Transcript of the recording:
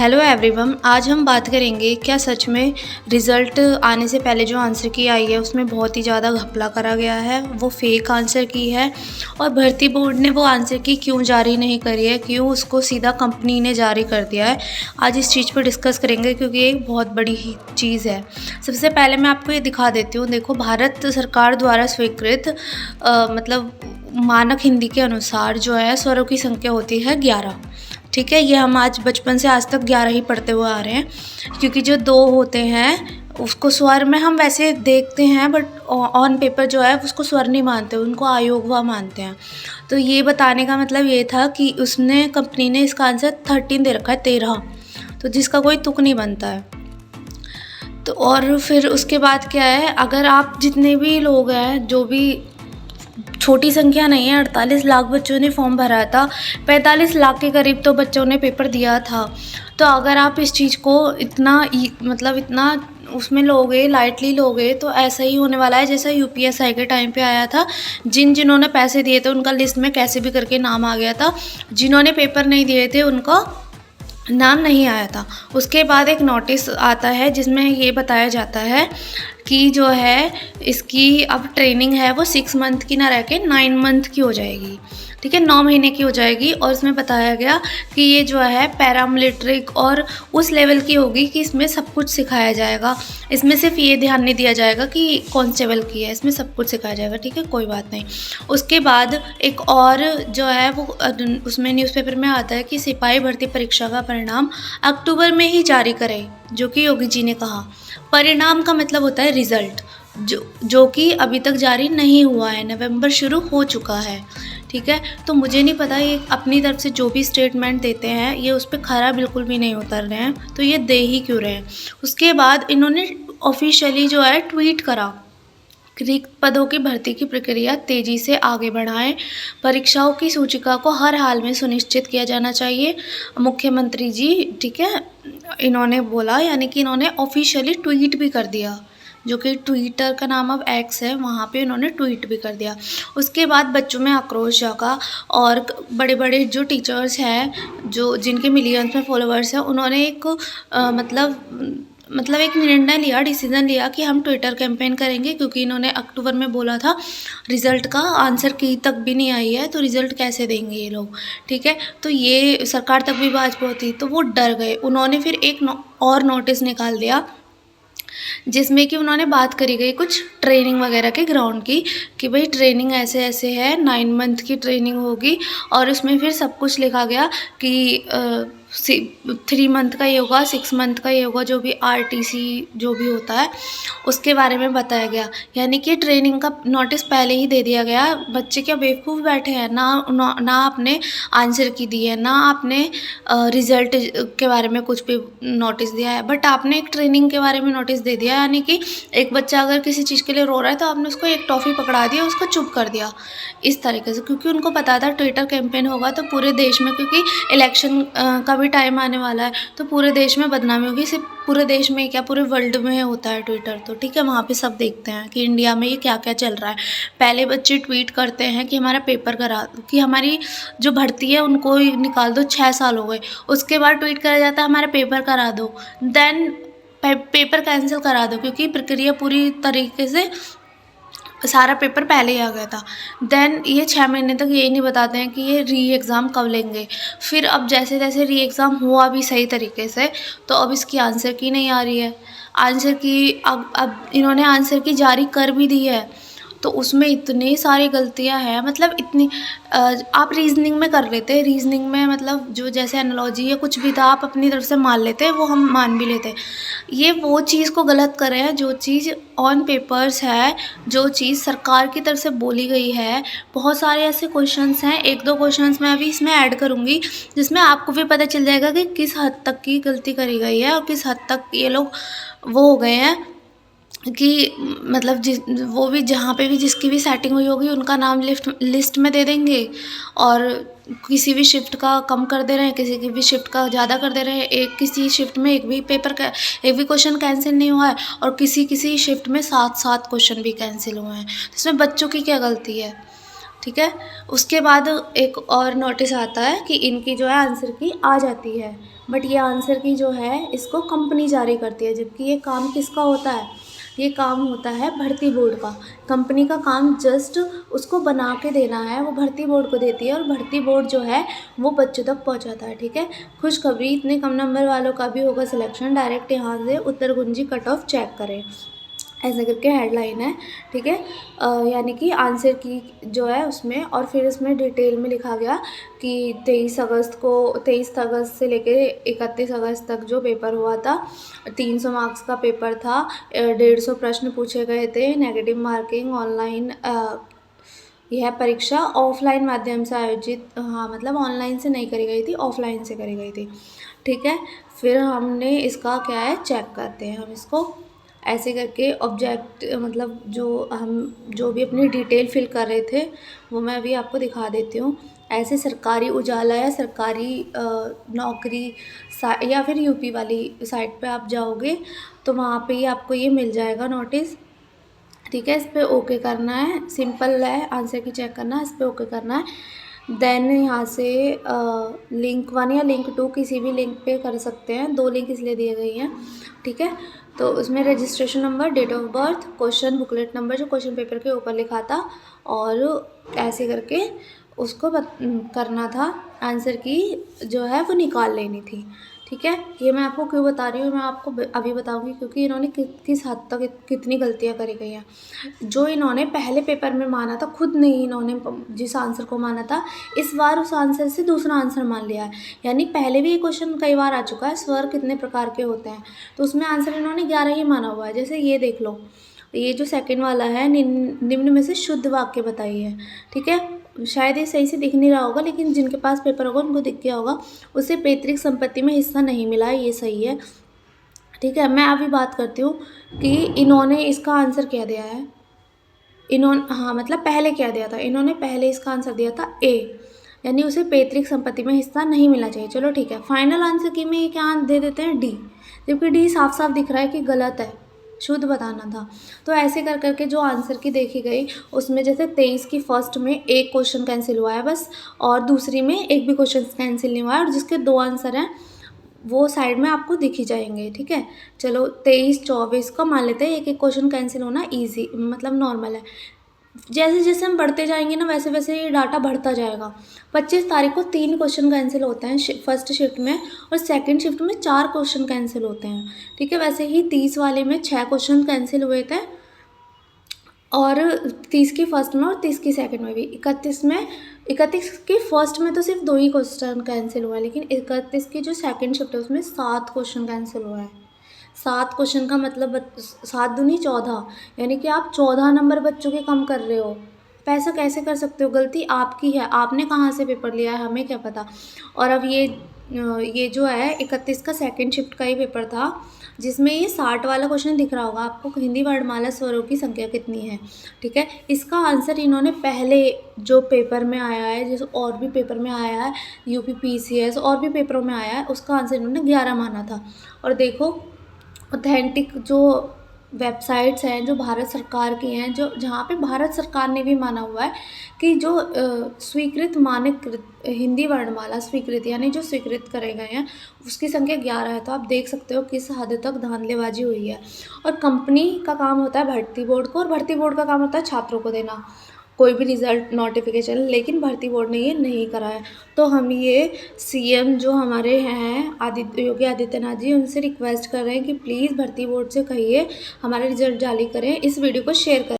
Hello everyone, आज हम बात करेंगे क्या सच में रिज़ल्ट आने से पहले जो आंसर की आई है उसमें बहुत ही ज़्यादा घपला करा गया है, वो फेक आंसर की है। और भर्ती बोर्ड ने वो आंसर की क्यों जारी नहीं करी है, क्यों उसको सीधा कंपनी ने जारी कर दिया है। आज इस चीज़ पर डिस्कस करेंगे क्योंकि ये एक बहुत बड़ी ही चीज़ है। सबसे पहले मैं आपको ये दिखा देती हूँ। देखो, भारत सरकार द्वारा स्वीकृत मतलब मानक हिंदी के अनुसार जो है स्वरों की संख्या होती है 11। ठीक है, ये हम आज बचपन से आज तक 11 ही पढ़ते हुए आ रहे हैं, क्योंकि जो 2 होते हैं उसको स्वर में हम वैसे देखते हैं, बट ऑन पेपर जो है उसको स्वर नहीं मानते, उनको आयोगवा मानते हैं। तो ये बताने का मतलब ये था कि उसने कंपनी ने इसका आंसर 13 दे रखा है, 13, तो जिसका कोई तुक नहीं बनता है। तो और फिर उसके बाद क्या है, अगर आप जितने भी लोग हैं, जो भी छोटी संख्या नहीं है, 48 लाख बच्चों ने फॉर्म भरा था, 45 लाख के करीब तो बच्चों ने पेपर दिया था। तो अगर आप इस चीज़ को इतना मतलब इतना उसमें लोगे, लाइटली लोगे, तो ऐसा ही होने वाला है जैसा यूपीएससी के टाइम पे आया था। जिन्होंने पैसे दिए थे उनका लिस्ट में कैसे भी करके नाम आ गया था, जिन्होंने पेपर नहीं दिए थे उनका नाम नहीं आया था। उसके बाद एक नोटिस आता है जिसमें ये बताया जाता है कि जो है इसकी अब ट्रेनिंग है वो 6 मंथ की ना रह के 9 मंथ की हो जाएगी। ठीक है, 9 महीने की हो जाएगी। और इसमें बताया गया कि ये जो है पैरामिलिट्रिक और उस लेवल की होगी कि इसमें सब कुछ सिखाया जाएगा। इसमें सिर्फ ये ध्यान नहीं दिया जाएगा कि कांस्टेबल की है, इसमें सब कुछ सिखाया जाएगा। ठीक है, कोई बात नहीं। उसके बाद एक और जो है वो उसमें न्यूज़पेपर में आता है कि सिपाही भर्ती परीक्षा का परिणाम अक्टूबर में ही जारी करें, जो कि योगी जी ने कहा। परिणाम का मतलब होता है रिज़ल्ट, जो कि अभी तक जारी नहीं हुआ है, नवंबर शुरू हो चुका है। ठीक है, तो मुझे नहीं पता ये अपनी तरफ से जो भी स्टेटमेंट देते हैं ये उस पर खरा बिल्कुल भी नहीं उतर रहे हैं, तो ये दे ही क्यों रहे हैं। उसके बाद इन्होंने ऑफिशियली जो है ट्वीट करा, रिक्त पदों की भर्ती की प्रक्रिया तेज़ी से आगे बढ़ाएं, परीक्षाओं की सूचिका को हर हाल में सुनिश्चित किया जाना चाहिए, मुख्यमंत्री जी। ठीक है, इन्होंने बोला, यानी कि इन्होंने ऑफिशियली ट्वीट भी कर दिया, जो कि ट्विटर का नाम अब एक्स है, वहाँ पे इन्होंने ट्वीट भी कर दिया। उसके बाद बच्चों में आक्रोश जागा और बड़े बड़े जो टीचर्स हैं, जो जिनके मिलियंस में फॉलोअर्स हैं, उन्होंने एक मतलब एक निर्णय लिया, डिसीज़न लिया कि हम ट्विटर कैंपेन करेंगे, क्योंकि इन्होंने अक्टूबर में बोला था रिज़ल्ट का आंसर की तक भी नहीं आई है, तो रिज़ल्ट कैसे देंगे ये लोग। ठीक है, तो ये सरकार तक भी बात पहुंची, तो वो डर गए। उन्होंने फिर एक और नोटिस निकाल दिया जिसमें कि उन्होंने बात करी गई कुछ ट्रेनिंग वगैरह के ग्राउंड की, कि भाई ट्रेनिंग ऐसे ऐसे है, 9 मंथ की ट्रेनिंग होगी। और उसमें फिर सब कुछ लिखा गया कि 3 मंथ का ये होगा, 6 मंथ का ये होगा, जो भी आरटीसी जो भी होता है उसके बारे में बताया गया। यानी कि ट्रेनिंग का नोटिस पहले ही दे दिया गया। बच्चे क्या बेवकूफ़ बैठे हैं, ना आपने आंसर की दी है, ना आपने रिज़ल्ट के बारे में कुछ भी नोटिस दिया है, बट आपने एक ट्रेनिंग के बारे में नोटिस दे दिया। यानी कि एक बच्चा अगर किसी चीज़ के लिए रो रहा है तो आपने उसको एक टॉफ़ी पकड़ा दिया, उसको चुप कर दिया इस तरीके से, क्योंकि उनको पता था ट्विटर कैंपेन होगा तो पूरे देश में, क्योंकि इलेक्शन का भी टाइम आने वाला है, तो पूरे देश में बदनामी होगी। सिर्फ पूरे देश में क्या, पूरे वर्ल्ड में होता है ट्विटर, तो ठीक है, वहाँ पे सब देखते हैं कि इंडिया में ये क्या क्या चल रहा है। पहले बच्चे ट्वीट करते हैं कि हमारा पेपर करा, कि हमारी जो भर्ती है उनको निकाल दो, 6 साल हो गए। उसके बाद ट्वीट करा जाता है हमारा पेपर करा दो, देन पेपर कैंसिल करा दो, क्योंकि प्रक्रिया पूरी तरीके से सारा पेपर पहले ही आ गया था। देन ये 6 महीने तक यही नहीं बताते हैं कि ये री एग्ज़ाम कब लेंगे। फिर अब जैसे जैसे री एग्ज़ाम हुआ भी सही तरीके से, तो अब इसकी आंसर की नहीं आ रही है। आंसर की अब इन्होंने आंसर की जारी कर भी दी है, तो उसमें इतनी सारी गलतियां हैं, मतलब इतनी आप रीजनिंग में कर लेते, रीजनिंग में मतलब जो जैसे एनालॉजी या कुछ भी था आप अपनी तरफ से मान लेते, वो हम मान भी लेते। ये वो चीज़ को गलत कर रहे हैं जो चीज़ ऑन पेपर्स है, जो चीज़ सरकार की तरफ से बोली गई है। बहुत सारे ऐसे क्वेश्चंस हैं, 1-2 क्वेश्चंस मैं अभी इसमें ऐड करूँगी, जिसमें आपको भी पता चल जाएगा कि किस हद तक की गलती करी गई है और किस हद तक ये लोग वो हो गए हैं कि मतलब वो भी जहाँ पे भी जिसकी भी सेटिंग हुई होगी उनका नाम लिस्ट में दे देंगे, और किसी भी शिफ्ट का कम कर दे रहे हैं, किसी की भी शिफ्ट का ज़्यादा कर दे रहे हैं। किसी शिफ्ट में एक भी क्वेश्चन कैंसिल नहीं हुआ है, और किसी शिफ्ट में 7 क्वेश्चन भी कैंसिल हुए हैं। तो इसमें बच्चों की क्या गलती है। ठीक है, उसके बाद एक और नोटिस आता है कि इनकी जो है आंसर की आ जाती है, बट ये आंसर की जो है इसको कंपनी जारी करती है, जबकि ये काम किसका होता है, ये काम होता है भर्ती बोर्ड का। कंपनी का काम जस्ट उसको बना के देना है, वो भर्ती बोर्ड को देती है और भर्ती बोर्ड जो है वो बच्चों तक पहुंचाता है। ठीक है, खुशखबरी, इतने कम नंबर वालों का भी होगा सिलेक्शन, डायरेक्ट यहाँ से उत्तर कुंजी कट ऑफ चेक करें, ऐसा करके हेडलाइन है। ठीक है, यानी कि आंसर की जो है उसमें, और फिर इसमें डिटेल में लिखा गया कि 23 अगस्त से लेके 31 अगस्त तक जो पेपर हुआ था, 300 मार्क्स का पेपर था, 150 प्रश्न पूछे गए थे, नेगेटिव मार्किंग, ऑनलाइन यह परीक्षा ऑफलाइन माध्यम से आयोजित, हाँ मतलब ऑनलाइन से नहीं करी गई थी, ऑफलाइन से करी गई थी। ठीक है, फिर हमने इसका क्या है चेक करते हैं हम इसको, ऐसे करके ऑब्जेक्ट मतलब जो भी अपनी डिटेल फिल कर रहे थे वो मैं अभी आपको दिखा देती हूँ। ऐसे सरकारी उजाला या सरकारी नौकरी या फिर यूपी वाली साइट पे आप जाओगे तो वहाँ पे ही आपको ये मिल जाएगा नोटिस। ठीक है, इस पर ओके करना है, सिंपल है, आंसर की चेक करना है, इस पर ओके करना है। देन यहाँ से लिंक 1 या लिंक 2 किसी भी लिंक पे कर सकते हैं, 2 लिंक इसलिए दिए गई हैं। ठीक है, तो उसमें registration number, date of birth, question booklet number जो क्वेश्चन पेपर के ऊपर लिखा था, और ऐसे करके उसको करना था, आंसर की जो है वो निकाल लेनी थी। ठीक है, ये मैं आपको क्यों बता रही हूँ, मैं आपको अभी बताऊँगी, क्योंकि इन्होंने किस हद तक कितनी गलतियाँ करी गई हैं। जो इन्होंने पहले पेपर में माना था, खुद नहीं इन्होंने जिस आंसर को माना था, इस बार उस आंसर से दूसरा आंसर मान लिया है। यानी पहले भी ये क्वेश्चन कई बार आ चुका है, स्वर कितने प्रकार के होते हैं, तो उसमें आंसर इन्होंने 11 ही माना हुआ है। जैसे ये देख लो, ये जो सेकंड वाला है, निम्न में से शुद्ध वाक्य बताइए। ठीक है, शायद ये सही से दिख नहीं रहा होगा, लेकिन जिनके पास पेपर होगा उनको दिख गया होगा। उसे पैतृक संपत्ति में हिस्सा नहीं मिला है, ये सही है। ठीक है, मैं अभी बात करती हूँ कि इन्होंने इसका आंसर क्या दिया है। हाँ मतलब पहले क्या दिया था, इन्होंने पहले इसका आंसर दिया था ए, यानी उसे पैतृक संपत्ति में हिस्सा नहीं मिलना चाहिए। चलो ठीक है, फाइनल आंसर की में ये क्या दे देते हैं, डी, जबकि डी साफ साफ दिख रहा है कि गलत है, शुद्ध बताना था। तो ऐसे कर करके जो आंसर की देखी गई उसमें, जैसे 23 की फर्स्ट में एक क्वेश्चन कैंसिल हुआ है बस, और दूसरी में एक भी क्वेश्चन कैंसिल नहीं हुआ है, और जिसके 2 आंसर हैं वो साइड में आपको दिख ही जाएंगे। ठीक है, चलो 23-24 का मान लेते हैं, एक क्वेश्चन कैंसिल होना ईजी मतलब नॉर्मल है। जैसे जैसे हम बढ़ते जाएंगे ना, वैसे वैसे ये डाटा बढ़ता जाएगा। 25 तारीख को 3 क्वेश्चन कैंसिल होते हैं फर्स्ट शिफ्ट में, और सेकंड शिफ्ट में 4 क्वेश्चन कैंसिल होते हैं। ठीक है, वैसे ही 30 वाले में 6 क्वेश्चन कैंसिल हुए थे, और 30 की फर्स्ट में और 30 की सेकंड में भी। 31 की फर्स्ट में तो सिर्फ 2 ही क्वेश्चन कैंसिल हुआ है, लेकिन 31 की जो सेकंड शिफ्ट है उसमें 7 क्वेश्चन कैंसिल हुआ है। 7 क्वेश्चन का मतलब 7 दूनी 14, यानी कि आप 14 नंबर बच्चों के कम कर रहे हो। पैसा कैसे कर सकते हो, गलती आपकी है, आपने कहाँ से पेपर लिया है हमें क्या पता। और अब ये जो है 31 का सेकंड शिफ्ट का ही पेपर था, जिसमें ये 60 वाला क्वेश्चन दिख रहा होगा आपको, हिंदी वर्णमाला स्वरों की संख्या कितनी है। ठीक है, इसका आंसर इन्होंने पहले जो पेपर में आया है, जैसे और भी पेपर में आया है, यूपी PCS और भी पेपरों में आया है, उसका आंसर इन्होंने 11 माना था। और देखो ऑथेंटिक जो वेबसाइट्स हैं जो भारत सरकार की हैं, जो जहाँ पे भारत सरकार ने भी माना हुआ है कि जो स्वीकृत मानक हिंदी वर्णमाला स्वीकृत यानी जो स्वीकृत करे गए हैं उसकी संख्या 11 है। तो आप देख सकते हो किस हद तक धांधलेबाजी हुई है। और कंपनी का काम होता है भर्ती बोर्ड को, और भर्ती बोर्ड का काम होता है छात्रों को देना कोई भी रिज़ल्ट नोटिफिकेशन, लेकिन भर्ती बोर्ड ने ये नहीं करा है। तो हम ये CM जो हमारे हैं योगी आदित्यनाथ जी, उनसे रिक्वेस्ट कर रहे हैं कि प्लीज़ भर्ती बोर्ड से कहिए हमारे रिजल्ट जारी करें, इस वीडियो को शेयर करें।